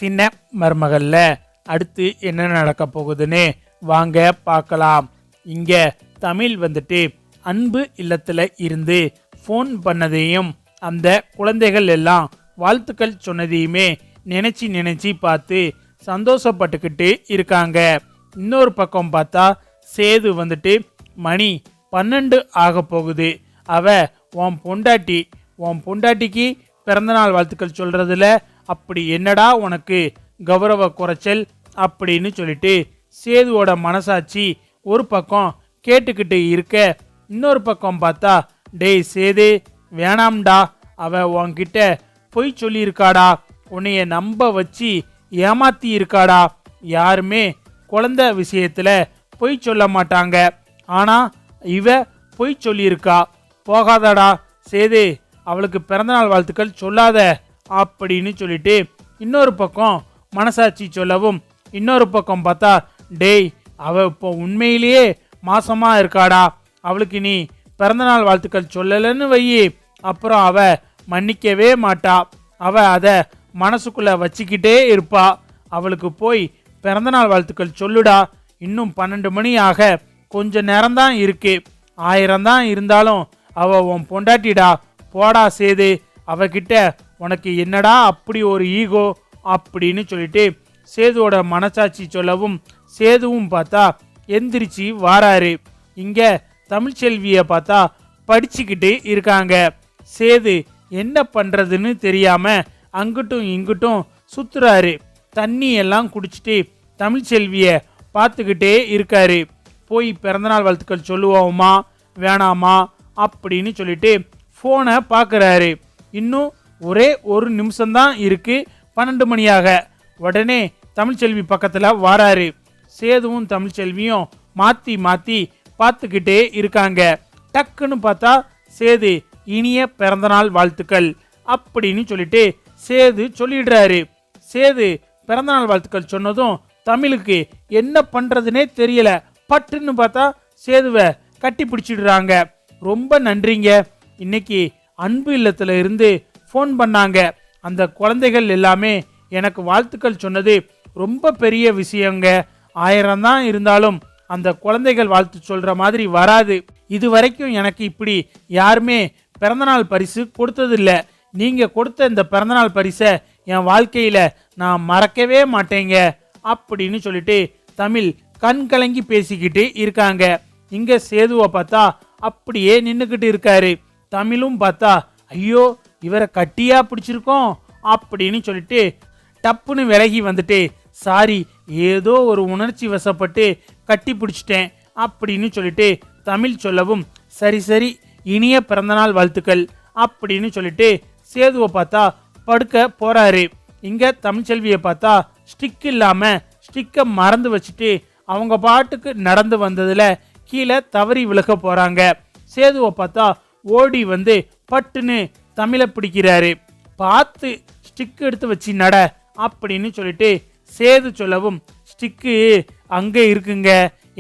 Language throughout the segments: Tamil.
சின்ன மருமகள்ல அடுத்து என்ன நடக்க போகுதுன்னு வாங்க பார்க்கலாம். இங்க தமிழ் வந்துட்டு அன்பு இல்லத்துல இருந்து ஃபோன் பண்ணதையும் அந்த குழந்தைகள் எல்லாம் வாழ்த்துக்கள் சொன்னதையுமே நினைச்சு பார்த்து சந்தோஷப்பட்டுக்கிட்டு இருக்காங்க. இன்னொரு பக்கம் பார்த்தா சேது வந்துட்டு மணி 12 ஆக போகுது. அவ உன் பொண்டாட்டிக்கு பிறந்தநாள் வாழ்த்துக்கள் சொல்றதுல அப்படி என்னடா உனக்கு கௌரவ குறைச்சல் அப்படின்னு சொல்லிட்டு சேதுவோட மனசாட்சி ஒரு பக்கம் கேட்டுக்கிட்டு இருக்க, இன்னொரு பக்கம் பார்த்தா டேய் சேது வேணாம்டா, அவ உன்கிட்ட பொய் சொல்லியிருக்காடா, உன்னைய நம்ப வச்சு ஏமாத்தி இருக்காடா. யாருமே குழந்தை விஷயத்துல பொய் சொல்ல மாட்டாங்க, ஆனா இவ பொய் சொல்லியிருக்கா. போகாதடா சேது, அவளுக்கு பிறந்தநாள் வாழ்த்துக்கள் சொல்லாத அப்படின்னு சொல்லிட்டு இன்னொரு பக்கம் மனசாட்சி சொல்லவும், இன்னொரு பக்கம் பார்த்தா டேய் அவ இப்போ உண்மையிலேயே மாசமா இருக்காடா, அவளுக்கு நீ பிறந்தநாள் வாழ்த்துக்கள் சொல்லலன்னு வையி, அப்புறம் அவ மன்னிக்கவே மாட்டா, அவ அதை மனசுக்குள்ள வச்சுக்கிட்டே இருப்பா. அவளுக்கு போய் பிறந்தநாள் வாழ்த்துக்கள் சொல்லுடா, இன்னும் 12 மணி ஆக கொஞ்ச நேரம்தான் இருக்கு, 1000 தான் இருந்தாலும் அவ உன் பொண்டாட்டிடா, போடா சேது, அவகிட்ட உனக்கு என்னடா அப்படி ஒரு ஈகோ அப்படின்னு சொல்லிட்டு சேதுவோட மனசாட்சி சொல்லவும், சேதுவும் பார்த்தா எந்திரிச்சு வாராரு. இங்க தமிழ்ச்செல்விய பார்த்தா படிச்சுக்கிட்டு இருக்காங்க. சேது என்ன பண்றதுன்னு தெரியாம அங்கிட்டும் இங்கிட்டும் சுத்துறாரு. தண்ணி எல்லாம் குடிச்சிட்டு தமிழ்ச்செல்விய பார்த்துக்கிட்டே இருக்காரு. போய் பிறந்தநாள் வாழ்த்துக்கள் சொல்லுவோமா வேணாமா அப்படின்னு சொல்லிட்டு போனை பார்க்கறாரு. இன்னும் ஒரே ஒரு நிமிஷம்தான் இருக்கு 12 மணியாக. உடனே தமிழ்ச்செல்வி பக்கத்துல வாராரு. சேதுவும் தமிழ்ச்செல்வியும் மாத்தி பார்த்துக்கிட்டே இருக்காங்க. டக்குன்னு பார்த்தா சேது இனிய பிறந்தநாள் வாழ்த்துக்கள் அப்படின்னு சொல்லிட்டு சேது சொல்லிடுறாரு. சேது பிறந்தநாள் வாழ்த்துக்கள் சொன்னதும் தமிழுக்கு என்ன பண்றதுனே தெரியல. பட்டுன்னு பார்த்தா சேதுவை கட்டி பிடிச்சிடுறாங்க. ரொம்ப நன்றிங்க, இன்னைக்கு அன்பு இல்லத்துல இருந்து ஃபோன் பண்ணாங்க, அந்த குழந்தைகள் எல்லாமே எனக்கு வாழ்த்துக்கள் சொன்னது ரொம்ப பெரிய விஷயங்க. 1000 தான் இருந்தாலும் அந்த குழந்தைகள் வாழ்த்து சொல்ற மாதிரி வராது. இது வரைக்கும் எனக்கு இப்படி யாருமே பிறந்தநாள் பரிசு கொடுத்ததில்ல. நீங்க கொடுத்த இந்த பிறந்தநாள் பரிசை என் வாழ்க்கையில நான் மறக்கவே மாட்டேங்க அப்படின்னு சொல்லிட்டு தமிழ் கண் கலங்கி பேசிக்கிட்டு இருக்காங்க. இங்க சேதுவை பார்த்தா அப்படியே நின்னுக்கிட்டு இருக்காரு. தமிழும் பார்த்தா ஐயோ இவரை கட்டியா பிடிச்சிருக்கோம் அப்படின்னு சொல்லிட்டு டப்புன்னு விலகி வந்துட்டு சாரி, ஏதோ ஒரு உணர்ச்சி வசப்பட்டு கட்டி பிடிச்சிட்டேன் அப்படின்னு சொல்லிட்டு தமிழ் சொல்லவும், சரி இனிய பிறந்தநாள் வாழ்த்துக்கள் அப்படின்னு சொல்லிட்டு சேதுவை பார்த்தா படுக்க போறாரு. இங்க தமிழ்ச்செல்வியை பார்த்தா ஸ்டிக் இல்லாம ஸ்டிக்கை மறந்து வச்சுட்டு அவங்க பாட்டுக்கு நடந்து வந்ததுல கீழே தவறி விழுக போறாங்க. சேதுவை பார்த்தா ஓடி வந்து பட்டுன்னு தமிழை பிடிக்கிறாரு. பார்த்து ஸ்டிக் எடுத்து வச்சு நட அப்படின்னு சொல்லிட்டு சேது சொல்லவும், ஸ்டிக்கு அங்க இருக்குங்க,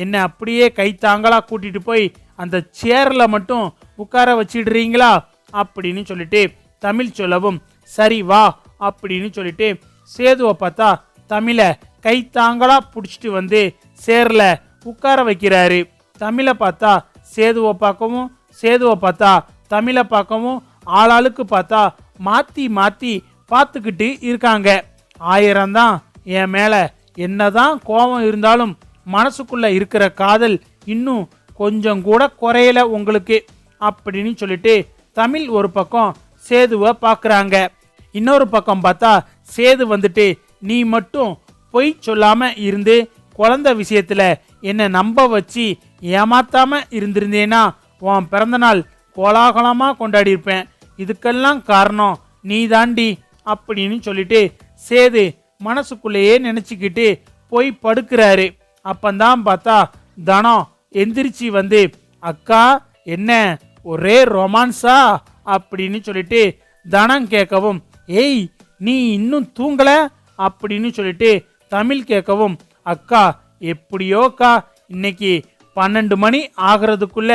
என்ன அப்படியே கைத்தாங்களா கூட்டிட்டு போய் அந்த சேர்ல மட்டும் உட்கார வச்சிடுறீங்களா அப்படின்னு சொல்லிட்டு தமிழ் சொல்லவும், சரி வா அப்படின்னு சொல்லிட்டு சேதுவை பார்த்தா தமிழை கைத்தாங்களா பிடிச்சிட்டு வந்து சேர்ல உட்கார வைக்கிறாரு. தமிழை பார்த்தா சேதுவை பார்க்கவும், சேதுவை பார்த்தா தமிழை பார்க்கவும், ஆளாளுக்கு பார்த்தா மாத்தி பார்த்துக்கிட்டு இருக்காங்க. 1000 தான் என் மேல என்னதான் கோபம் இருந்தாலும் மனசுக்குள்ள இருக்கிற காதல் இன்னும் கொஞ்சம் கூட குறையல உங்களுக்கு அப்படின்னு சொல்லிட்டு தமிழ் ஒரு பக்கம் சேதுவை பார்க்குறாங்க. இன்னொரு பக்கம் பார்த்தா சேது வந்துட்டு நீ மட்டும் பொய் சொல்லாம இருந்து குழந்தை விஷயத்துல என்னை நம்ப வச்சு ஏமாத்தாம இருந்திருந்தேனா உன் பிறந்தநாள் கோலாகலமா கொண்டாடி இருப்பேன், இதுக்கெல்லாம் காரணம் நீ தாண்டி அப்படின்னு சொல்லிட்டு சேது மனசுக்குள்ளேயே நினைச்சுக்கிட்டு போய் படுக்கிறாரு. அப்பந்தான் பார்த்தா தனம் எந்திரிச்சு வந்து, அக்கா என்ன ஒரே ரொமான்ஸா அப்படின்னு சொல்லிட்டு தனம் கேட்கவும், ஏய் நீ இன்னும் தூங்கல அப்படின்னு சொல்லிட்டு தமிழ் கேட்கவும், அக்கா எப்படியோக்கா இன்னைக்கு 12 மணி ஆகிறதுக்குள்ள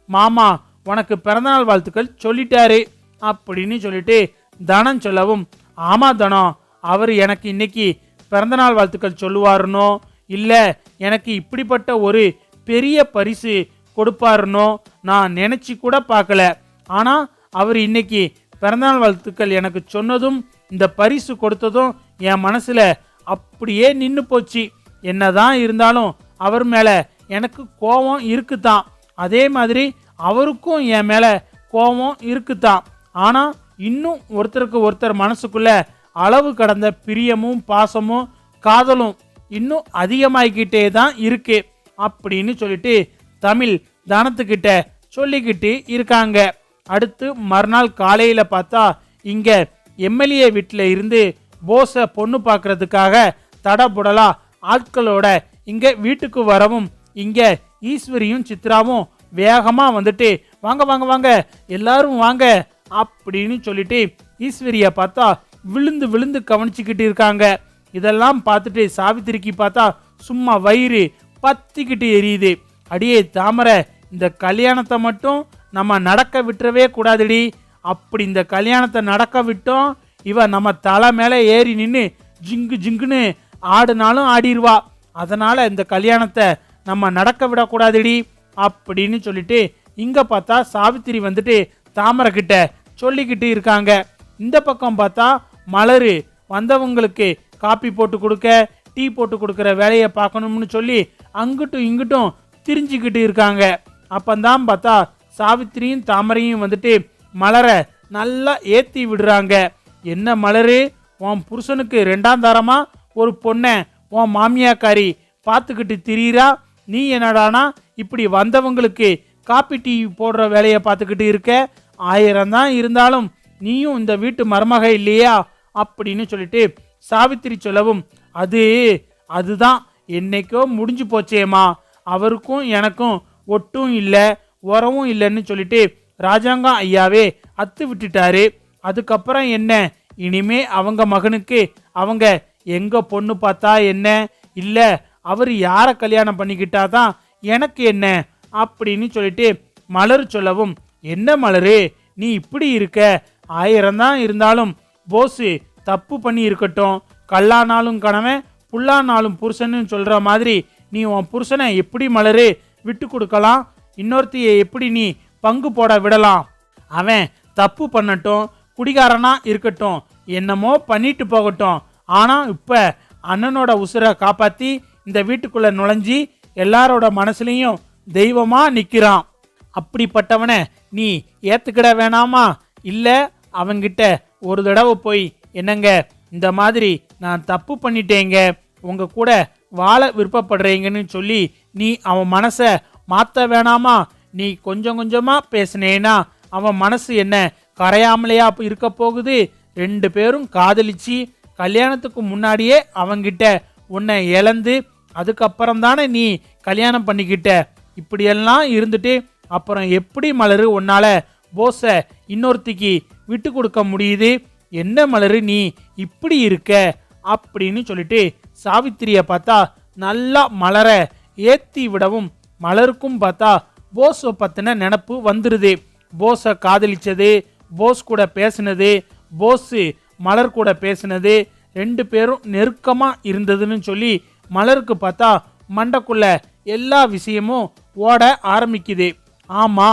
மாமா உனக்கு பிறந்தநாள் வாழ்த்துக்கள் சொல்லிட்டாரு அப்படின்னு சொல்லிட்டு தனம் சொல்லவும், ஆமா தனம் அவர் எனக்கு இன்னைக்கு பிறந்தநாள் வாழ்த்துக்கள் சொல்லுவாருனோ இல்லை எனக்கு இப்படிப்பட்ட ஒரு பெரிய பரிசு கொடுப்பாருனோ நான் நினைச்சு கூட பார்க்கல. ஆனால் அவர் இன்னைக்கு பிறந்தநாள் வாழ்த்துக்கள் எனக்கு சொன்னதும் இந்த பரிசு கொடுத்ததும் என் மனசுல அப்படியே நின்று போச்சு. என்னதான் இருந்தாலும் அவர் மேல எனக்கு கோபம் இருக்குதான், அதே மாதிரி அவருக்கும் என் மேல கோபம் இருக்குதான். ஆனா இன்னும் ஒருத்தருக்கு ஒருத்தர் மனசுக்குள்ள அளவு கடந்த பிரியமும் பாசமும் காதலும் இன்னும் அதிகமாகிக்கிட்டே தான் இருக்கு அப்படின்னு சொல்லிட்டு தமிழ் தனத்துக்கிட்ட சொல்லிக்கிட்டு இருக்காங்க. அடுத்து மறுநாள் காலையில பார்த்தா இங்க எம்எல்ஏ வீட்டில் இருந்து போஸை பொண்ணு பார்க்கறதுக்காக தடபுடலா ஆட்களோட இங்க வீட்டுக்கு வரவும் இங்க ஈஸ்வரியும் சித்ராவும் வேகமா வந்துட்டு வாங்க வாங்க வாங்க எல்லாரும் வாங்க அப்படின்னு சொல்லிட்டு ஈஸ்வரிய பார்த்தா விழுந்து விழுந்து கவனிச்சுக்கிட்டு இருக்காங்க. இதெல்லாம் பார்த்துட்டு சாவித்திரிக்கு பார்த்தா சும்மா வயிறு பத்திக்கிட்டு எரியுது. அடியே தாமரை, இந்த கல்யாணத்தை மட்டும் நம்ம நடக்க விட்டுறவே கூடாதுடி. அப்படி இந்த கல்யாணத்தை நடக்க விட்டோம் இவ நம்ம தலை மேலே ஏறி நின்று ஜிங்கு ஜிங்குன்னு ஆடுனாலும் ஆடிடுவா. அதனால இந்த கல்யாணத்தை நம்ம நடக்க விடக்கூடாதுடி அப்படின்னு சொல்லிட்டு இங்க பார்த்தா சாவித்திரி வந்துட்டு தாமரை கிட்ட சொல்லிக்கிட்டு இருக்காங்க. இந்த பக்கம் பார்த்தா மலரு வந்தவங்களுக்கு காப்பி போட்டு கொடுக்க டீ போட்டு கொடுக்குற வேலையை பார்க்கணும்னு சொல்லி அங்கிட்டும் இங்கிட்டும் திரிஞ்சுக்கிட்டு இருக்காங்க. அப்பந்தான் பார்த்தா சாவித்திரியும் தாமரையும் வந்துட்டு மலரை நல்லா ஏற்றி விடுறாங்க. என்ன மலரு, உன் புருஷனுக்கு 2ஆம் தாரமா ஒரு பொண்ணை உன் மாமியாக்காரி பார்த்துக்கிட்டு திரியிறா, நீ என்னடானா இப்படி வந்தவங்களுக்கு காப்பி டீ போடுற வேலையை பார்த்துக்கிட்டு இருக்க, 1000 தான் இருந்தாலும் நீயும் இந்த வீட்டு மருமக இல்லையா அப்படின்னு சொல்லிட்டு சாவித்திரி சொல்லவும் அதுதான் என்னைக்கோ முடிஞ்சு போச்சேம்மா, அவருக்கும் எனக்கும் ஒட்டும் இல்லை உறவும் இல்லைன்னு சொல்லிட்டு ராஜாங்கம் ஐயாவே அத்து விட்டுட்டாரு. அதுக்கப்புறம் என்ன, இனிமே அவங்க மகனுக்கு அவங்க எங்க பொண்ணு பார்த்தா என்ன, இல்லை அவர் யாரை கல்யாணம் பண்ணிக்கிட்டாதான் எனக்கு என்ன அப்படின்னு சொல்லிட்டு மலர் சொல்லவும், என்ன மலரு நீ இப்படி இருக்க, 1000 தான் இருந்தாலும் போஸு தப்பு பண்ணி இருக்கட்டும், கல்லானாலும் கணவன் புல்லானாலும் புருஷன்னு சொல்ற மாதிரி நீ உன் புருஷனை எப்படி மலரு விட்டு கொடுக்கலாம், இன்னொருத்தையை எப்படி நீ பங்கு போட விடலாம், அவன் தப்பு பண்ணட்டும் குடிகாரனா இருக்கட்டும் என்னமோ பண்ணிட்டு போகட்டும், ஆனா இப்ப அண்ணனோட உசுரை காப்பாத்தி இந்த வீட்டுக்குள்ள நுழைஞ்சி எல்லாரோட மனசுலையும் தெய்வமா நிக்கிறான். அப்படிப்பட்டவனை நீ ஏத்துக்கிட வேணாமா, இல்ல அவங்கிட்ட ஒரு தடவை போய் என்னங்க இந்த மாதிரி நான் தப்பு பண்ணிட்டேங்க உங்க கூட வாழ விருப்பப்படுறீங்கன்னு சொல்லி நீ அவன் மனசை மாற்ற வேணாமா, நீ கொஞ்சம் கொஞ்சமா பேசினேனா அவன் மனசு என்ன கரையாமலையா இருக்க போகுது, 2 பேரும் காதலிச்சு கல்யாணத்துக்கு முன்னாடியே அவங்கிட்ட உன்னை இழந்து அதுக்கப்புறம் தானே நீ கல்யாணம் பண்ணிக்கிட்ட, இப்படியெல்லாம் இருந்துட்டு அப்புறம் எப்படி மலரு உன்னால போஸை இன்னொருத்திக்கு விட்டு கொடுக்க முடியுது, என்ன மலரு நீ இப்படி இருக்க அப்படின்னு சொல்லிட்டு சாவித்திரிய பார்த்தா நல்லா மலரை ஏத்தி விடவும் மலருக்கும் பார்த்தா போஸை பத்தின நினப்பு வந்துருது. போஸை காதலிச்சது, போஸ் கூட பேசினது, போஸு மலர் கூட பேசினது, 2 பேரும் நெருக்கமா இருந்ததுன்னு சொல்லி மலருக்கு பார்த்தா மண்டக்குள்ள எல்லா விஷயமும் ஓட ஆரம்பிக்குது. ஆமா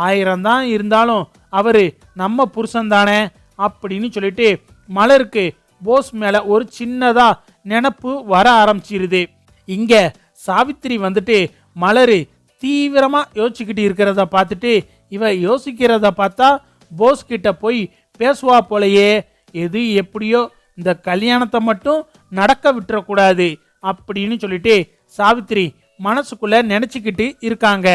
1000 தான் இருந்தாலும் அவரு நம்ம புருஷன் தானே அப்படின்னு சொல்லிட்டு மலருக்கு போஸ் மேல ஒரு சின்னதா நினப்பு வர ஆரம்பிச்சிருது. இங்க சாவித்திரி வந்துட்டு மலரு தீவிரமா யோசிச்சுக்கிட்டு இருக்கிறத பார்த்துட்டு இவ யோசிக்கிறத பார்த்தா போஸ் கிட்ட போய் பேசுவா போலையே, எது எப்படியோ இந்த கல்யாணத்தை மட்டும் நடக்க விட்டுறக்கூடாது அப்படின்னு சொல்லிட்டு சாவித்திரி மனசுக்குள்ள நினைச்சுக்கிட்டு இருக்காங்க.